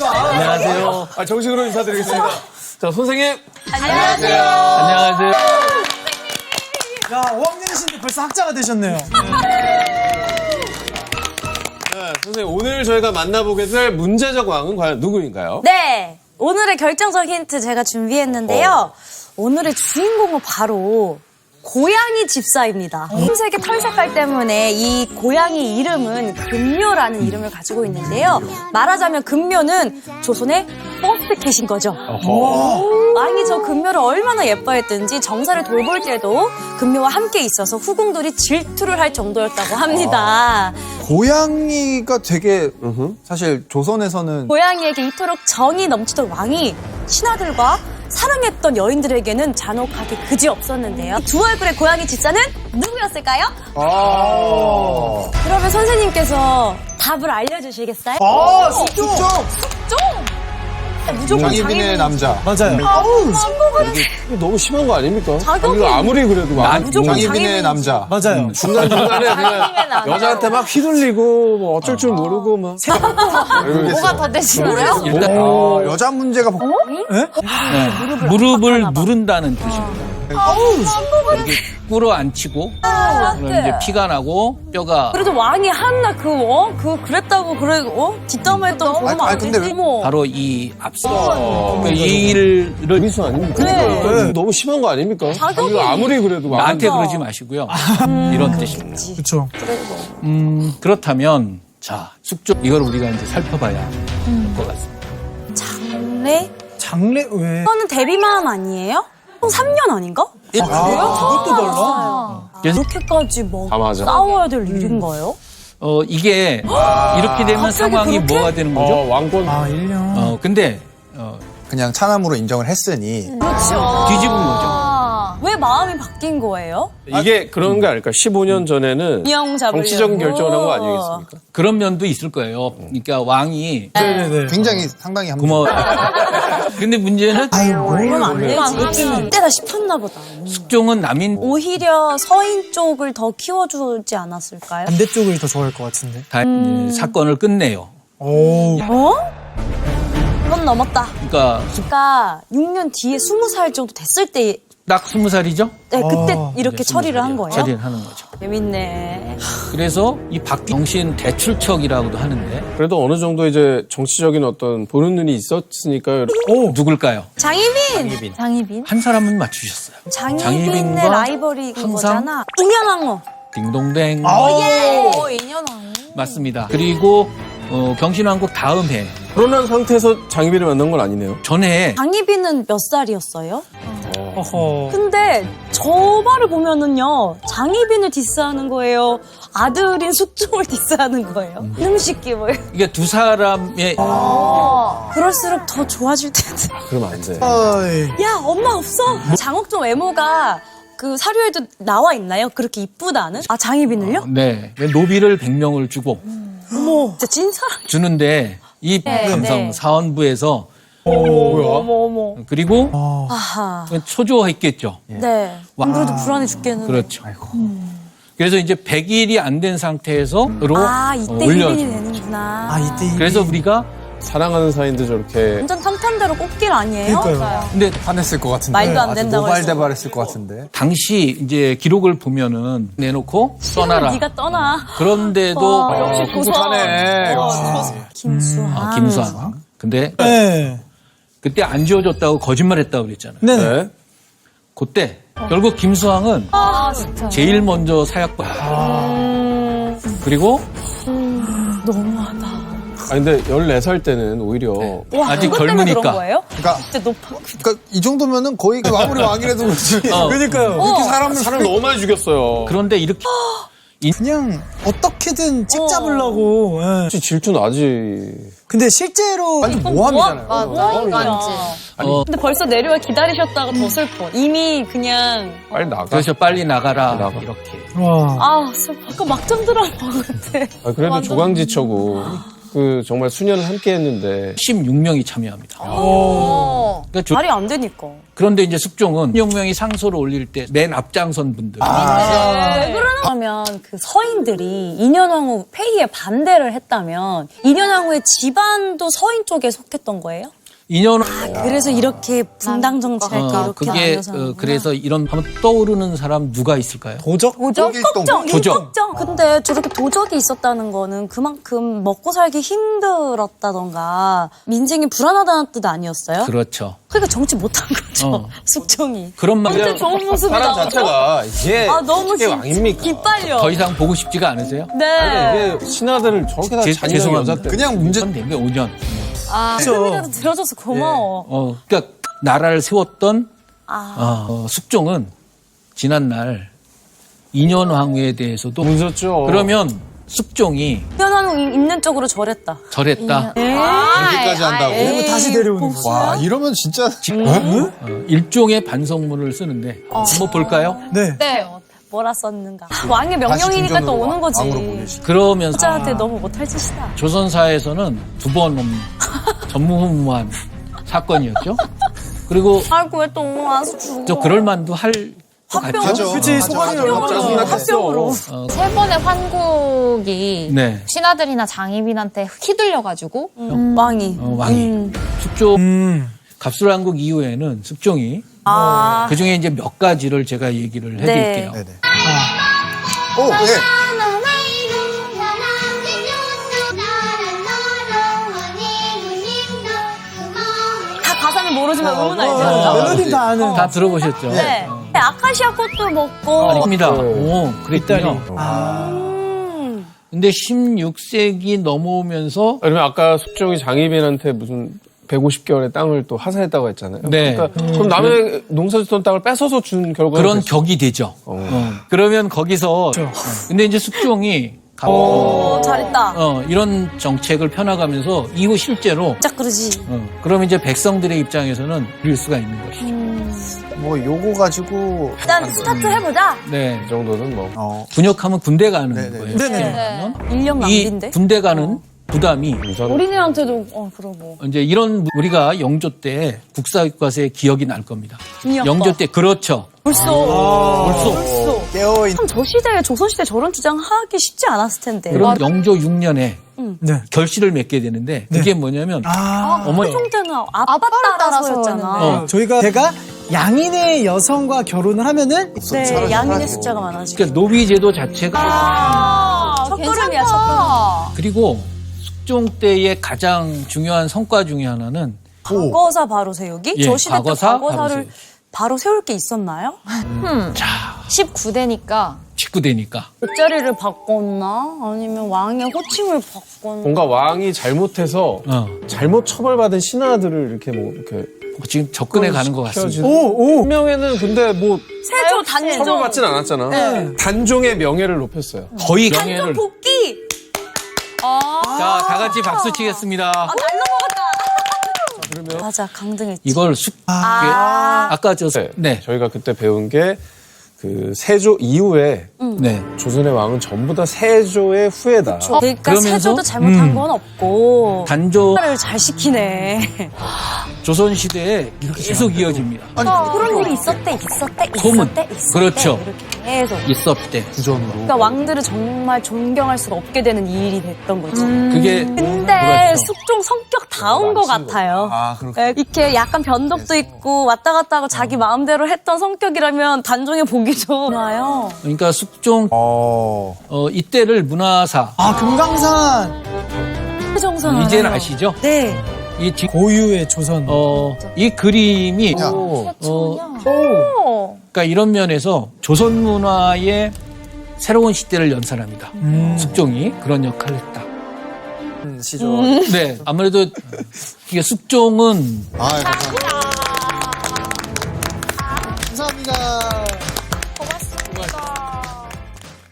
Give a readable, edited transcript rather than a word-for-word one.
또. 안녕하세요. 정식으로 인사드리겠습니다. 자, 선생님. 안녕하세요. 안녕하세요. 야, 5학년이신데 벌써 학자가 되셨네요. 네, 선생님, 오늘 저희가 만나보게 될 문제적 왕은 과연 누구인가요? 네, 오늘의 결정적 힌트 제가 준비했는데요. 오늘의 주인공은 바로 고양이 집사입니다. 흰색의 털 색깔 때문에 이 고양이 이름은 금묘라는 이름을 가지고 있는데요. 말하자면 금묘는 조선의 버스켓인 거죠. 왕이 저 금묘를 얼마나 예뻐했든지 정사를 돌볼 때도 금묘와 함께 있어서 후궁들이 질투를 할 정도였다고 합니다. 고양이가 되게 사실 조선에서는 고양이에게 이토록 정이 넘치던 왕이 신하들과 사랑했던 여인들에게는 잔혹하게 그지없었는데요. 두 얼굴의 고양이 집사는 누구였을까요? 그러면 선생님께서 답을 알려주시겠어요? 숙종! 무조건 장희빈의 남자. 맞아요. 이거 너무 심한 거 아닙니까? 자격이- 이거 아무리 그래도 막 무조건 장희빈의 장희빈이지. 남자. 맞아요. 중간중간에 그냥 남자. 여자한테 막 휘둘리고 뭐 어쩔 줄 모르고 막. 뭐가 더 되시나요? 일단 여자 문제가 무릎을 누른다는 뜻입니다. 이렇게 꿇어 앉히고 그럼 이제 피가 나고 뼈가 그래도 왕이 한나 그랬다고 뒷담화했던 그러면 안 근데 되지. 왜- 뭐. 바로 이 앞서 이 일을 미수 아닙니까? 네. 이거 너무 심한 거 아닙니까? 자격이- 이거 아무리 그래도 막. 나한테 그러지 마시고요. 이런 뜻입니다. 그쵸. 그렇다면 자 숙종 이걸 우리가 이제 살펴봐야 할 것 같습니다. 장래? 장래, 왜? 이거는 데뷔만 아니에요? 3년 아닌가? 그것도 달라? 그래서 이렇게까지 뭐 다 맞아. 싸워야 될 일인가요? 이게 이렇게 되면 갑자기 상황이 그렇게? 뭐가 되는 거죠? 왕권. 1년. 근데 그냥 차남으로 인정을 했으니 그렇죠. 뒤집은 거죠. 왜 마음이 바뀐 거예요? 이게 그런 게 아닐까? 15년 전에는 인형 잡으려고. 정치적인 결정을 한 거 아니겠습니까? 그런 면도 있을 거예요. 그러니까 왕이 네네네. 굉장히 상당히 합니다. 고마워. 근데 문제는 그러면 안 되지. 그때다 싶었나 보다. 숙종은 남인 오히려 서인 쪽을 더 키워주지 않았을까요? 반대쪽을 더 좋아할 것 같은데. 이제 사건을 끝내요. 오. 그건 넘었다. 그러니까 그러니까 6년 뒤에 20살 정도 됐을 때 딱 20살이죠? 네, 그때 아, 이렇게 처리를 한 거예요? 처리를 하는 거죠. 재밌네. 그래서 이 정신 대출척이라고도 하는데 그래도 어느 정도 이제 정치적인 어떤 보는 눈이 있었으니까. 누굴까요? 장희빈? 한 사람은 맞추셨어요. 장희빈의 장희빈과 라이벌인 항상 거잖아. 인현왕후. 딩동댕 인현왕후. 맞습니다. 그리고 경신왕국 다음 해 결혼한 상태에서 장희빈을 만난 건 아니네요. 전에 장희빈은 몇 살이었어요? 어허. 근데 저 말을 보면은요, 장희빈을 디스하는 거예요. 아들인 숙종을 디스하는 거예요. 음식기 뭐. 이게 두 사람의 그럴수록 더 좋아질 텐데. 그러면 안 돼. 어이. 야, 엄마 없어? 장옥종 외모가 그 사료에도 나와 있나요? 그렇게 이쁘다는? 아, 장희빈을요? 네 노비를 100명을 주고 어머, 진짜 찐사랑. 주는데 이 감성 네. 사원부에서 어머. 그리고 아하. 초조했겠죠. 네. 안 그래도 불안해 죽겠는데. 그렇죠. 그래서 이제 100일이 안 된 상태에서로 아, 이때 올려. 희빈이 되는구나. 아, 이때. 그래서 우리가 사랑하는 사이인데 저렇게. 완전 탐탐대로 꽃길 아니에요? 그러니까요. 근데 화냈을 것 같은데. 말도 안 아주 된다고 노발대발했을 것 같은데. 당시 이제 기록을 보면은 내놓고 떠나라. 네가 떠나. 그런데도 역시 풋풋하네. 김수환. 김수환. 근데 네. 그때 안 지워줬다고 거짓말했다고 그랬잖아요. 네네. 네. 그때 결국 김수환은 제일 먼저 사약받았어요. 그리고 너무하다. 아 근데 14살 때는 오히려 와, 아직 그것 때문에 젊으니까. 그런 거예요? 그러니까, 그때 높아. 그러니까 이 정도면은 거의 아무리 왕이라도 그렇지. 그러니까요. 이렇게 사람을 너무 많이 죽였어요. 그런데 이렇게 그냥 어떻게든 찍 잡으려고. 예. 혹시 질투 나지. 근데 실제로 모함이잖아요. 근데 벌써 내려와 기다리셨다가 더 슬퍼. 이미 그냥. 빨리 나가. 그래서 빨리 나가라 나가. 이렇게. 와. 아, 슬퍼. 아까 막장 드라마 같아. 아, 그래도 조강지처고. 그 정말 수년을 함께 했는데 16명이 참여합니다. 어. 그러니까 말이 안 되니까. 그런데 이제 숙종은 16명이 상소를 올릴 때 맨 앞장선 분들. 왜 그러냐면 그 서인들이 인현왕후 폐위에 반대를 했다면 인현왕후의 집안도 서인 쪽에 속했던 거예요? 인연 그래서 이렇게 분당 정치할 때 이렇게 그게 나눠서 그래서 이런 하면 떠오르는 사람 누가 있을까요? 도적? 일꺽정, 도적. 일꺽정. 근데 저렇게 도적이 있었다는 거는 그만큼 먹고 살기 힘들었다던가 민생이 불안하다는 뜻 아니었어요? 그렇죠. 그러니까 정치 못한 거죠, 숙종이. 그런 말 진짜 좋은 모습이다. 사람 자체가 이게 아, 너무 이게 왕입니까? 기빨려. 더 이상 보고 싶지가 않으세요? 네. 이게 신하들을 저렇게 다 잔인하게 죄송합니다. 여자 때 그냥 문제 2005년. 아, 그럼이라도 들어줘서 고마워. 그러니까 나라를 세웠던 아. 숙종은 지난날 인현왕후에 대해서도 문섰죠. 그러면 숙종이 인현왕후 있는 쪽으로 절했다. 절했다. 그렇게까지 한다고. 그리고 다시 데려오는 거. 와, 이러면 진짜. 일종의 반성문을 쓰는데 한번 볼까요? 네. 네. 뭐라 썼는가. 왕의 명령이니까 또 오는 거지. 왕으로 보내시. 그러면서 여자한테 너무 못할 짓이다. 조선사에서는 두 번 전무후무한 사건이었죠. 그리고 아이고 왜 또 와서 죽어. 저 그럴 만도 할 것 합병. 같죠. 그치, 소관이 합병으로. 세 번의 환국이 네. 신하들이나 장입인한테 휘둘려가지고 왕이. 왕이 숙종 갑술왕국 이후에는 숙종이 아. 그 중에 이제 몇 가지를 제가 얘기를 해드릴게요. 네네. 오, 네. 다 가사는 모르지만 음은 알죠. 멜로디는 다 아는. 다 들어보셨죠? 네. 아카시아 꽃도 먹고. 아닙니다. 오, 그랬군요. 근데 16세기 넘어오면서 그러면 아까 숙종이 장희빈한테 무슨 150개월의 땅을 또 하사했다고 했잖아요. 네. 그러니까 그럼 남의 농사짓던 땅을 뺏어서 준 결과가 그런 됐어요. 격이 되죠. 그러면 거기서 근데 이제 숙종이 잘했다. 이런 정책을 펴나가면서 이후 실제로 짝 그러지. 그러면 이제 백성들의 입장에서는 그릴 수가 있는 것이죠. 뭐, 요거 가지고. 일단 스타트 해보자. 네. 이 정도는 뭐 군역하면 군대 가는 네네. 거예요. 네네. 쉽게 말하면. 인력 이 낭비인데. 군대 가는 부담이 어린애한테도 그러고. 이제 이런 우리가 영조 때 국사교과서에 기억이 날 겁니다. 중요하다. 영조 때 그렇죠. 벌써. 깨어있는. 참 저 시대에 조선시대 저런 주장 하기 쉽지 않았을 텐데. 그럼 영조 6년에 네. 결실을 맺게 되는데 그게 뭐냐면 어머니 그 때는 아빠 따라서였잖아. 제가 양인의 여성과 결혼을 하면은 네, 양인의 숫자가 많아지. 그러니까 노비제도 자체가 첫걸음이야, 첫걸음. 그리고 숙종 때의 가장 중요한 성과 중에 하나는 과거사 바로 세우기? 예, 저 시대 때 과거사 바로 과거사를 세우기. 바로 세울 게 있었나요? 19대니까 직구되니까 돗자리를 바꿨나? 아니면 왕의 호칭을 바꿨나? 뭔가 왕이 잘못해서 잘못 처벌받은 신하들을 이렇게 뭐 이렇게 지금 접근해 가는 것 같습니다. 한 명에는 근데 뭐 세조 단종. 처벌받진 않았잖아. 단종의 명예를 높였어요. 거의 단종 명예를 복귀. 자, 다 같이 박수 치겠습니다. 맞아, 강등했지. 이걸 아까 네. 저희가 그때 배운 게 그 세조 이후에 네. 조선의 왕은 전부 다 세조의 후예다. 그러니까 그러면서 세조도 잘못한 건 없고. 단조 를 잘 시키네. 조선 시대에 계속 이어집니다. 그런 일이 있었대. 소문. 그렇죠. 이렇게 계속. 있었대. 그러니까 왕들을 정말 존경할 수가 없게 되는 일이 됐던 거지. 그게 근데 그렇죠. 숙종 성격 다운 것 같아요. 아, 그렇군. 네, 이렇게 약간 변덕도 있고 왔다 갔다 하고 자기 마음대로 했던 성격이라면 단종에 보기 좋아요. 그러니까 숙종 이때를 문화사 금강산 정선 이제는 아시죠? 네. 고유의 조선. 이 그림이 그러니까 이런 면에서 조선 문화의 새로운 시대를 연 사람이다. 숙종이 그런 역할을 했다. 시죠. 네, 아무래도 이게 숙종은 아, 감사합니다.